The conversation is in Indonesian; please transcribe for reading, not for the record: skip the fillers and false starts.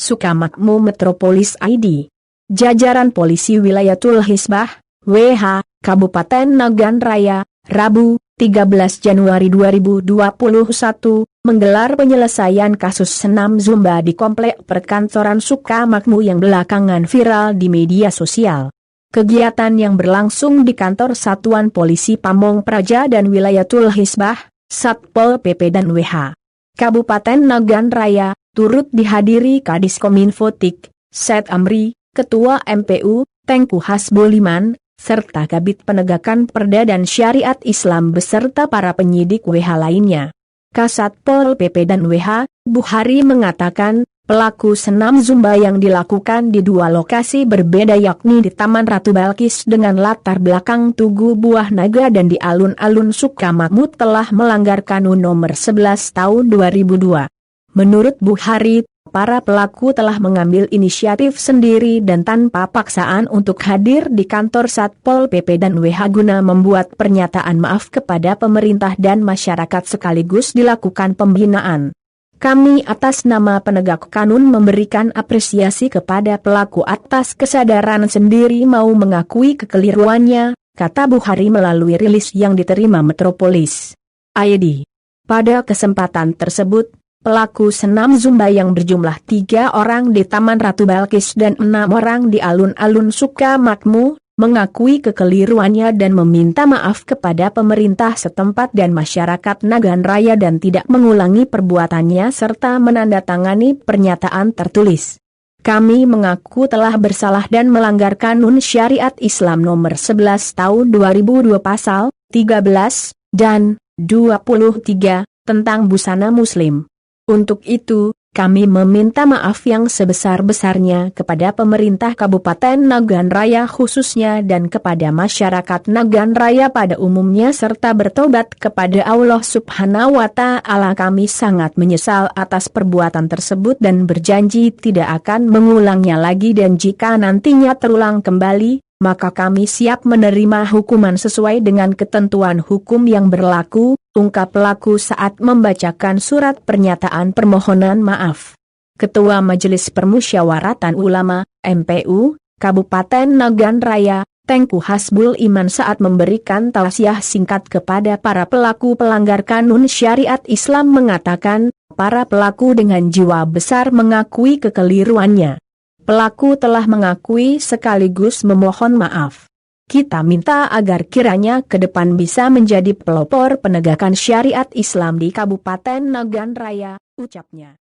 Sukamakmur Metropolis ID. Jajaran Polisi Wilayatul Hisbah, WH, Kabupaten Nagan Raya, Rabu, 13 Januari 2021, menggelar penyelesaian kasus senam Zumba di Komplek Perkantoran Sukamakmur yang belakangan viral di media sosial. Kegiatan yang berlangsung di kantor Satuan Polisi Pamong Praja dan Wilayatul Hisbah, Satpol PP dan WH Kabupaten Nagan Raya, turut dihadiri Kadis Kominfotik, Said Amri, Ketua MPU, Tengku Hasbuliman, serta Kabid Penegakan Perda dan Syariat Islam beserta para penyidik WH lainnya. Kasatpol PP dan WH, Buhari mengatakan, pelaku senam Zumba yang dilakukan di dua lokasi berbeda yakni di Taman Ratu Balkis dengan latar belakang Tugu Buah Naga dan di alun-alun Sukamakmur telah melanggar Kanun Nomor 11 Tahun 2002. Menurut Buhari, para pelaku telah mengambil inisiatif sendiri dan tanpa paksaan untuk hadir di kantor Satpol PP dan WH guna membuat pernyataan maaf kepada pemerintah dan masyarakat sekaligus dilakukan pembinaan. Kami atas nama penegak kanun memberikan apresiasi kepada pelaku atas kesadaran sendiri mau mengakui kekeliruannya, kata Buhari melalui rilis yang diterima Metropolis ID. Pada kesempatan tersebut, pelaku senam Zumba yang berjumlah 3 orang di Taman Ratu Balkis dan 6 orang di alun-alun Sukamakmur, mengakui kekeliruannya dan meminta maaf kepada pemerintah setempat dan masyarakat Nagan Raya dan tidak mengulangi perbuatannya serta menandatangani pernyataan tertulis. Kami mengaku telah bersalah dan melanggar Kanun Syariat Islam Nomor 11 Tahun 2002 Pasal 13 dan 23 tentang busana Muslim. Untuk itu, kami meminta maaf yang sebesar-besarnya kepada pemerintah Kabupaten Nagan Raya khususnya dan kepada masyarakat Nagan Raya pada umumnya serta bertobat kepada Allah Subhanahu wa Ta'ala. Kami sangat menyesal atas perbuatan tersebut dan berjanji tidak akan mengulangnya lagi dan jika nantinya terulang kembali, maka kami siap menerima hukuman sesuai dengan ketentuan hukum yang berlaku, ungkap pelaku saat membacakan surat pernyataan permohonan maaf. Ketua Majelis Permusyawaratan Ulama, MPU, Kabupaten Nagan Raya, Tengku Hasbul Iman saat memberikan tausiah singkat kepada para pelaku pelanggar Kanun Syariat Islam mengatakan, para pelaku dengan jiwa besar mengakui kekeliruannya. Pelaku telah mengakui sekaligus memohon maaf. Kita minta agar kiranya ke depan bisa menjadi pelopor penegakan syariat Islam di Kabupaten Nagan Raya, ucapnya.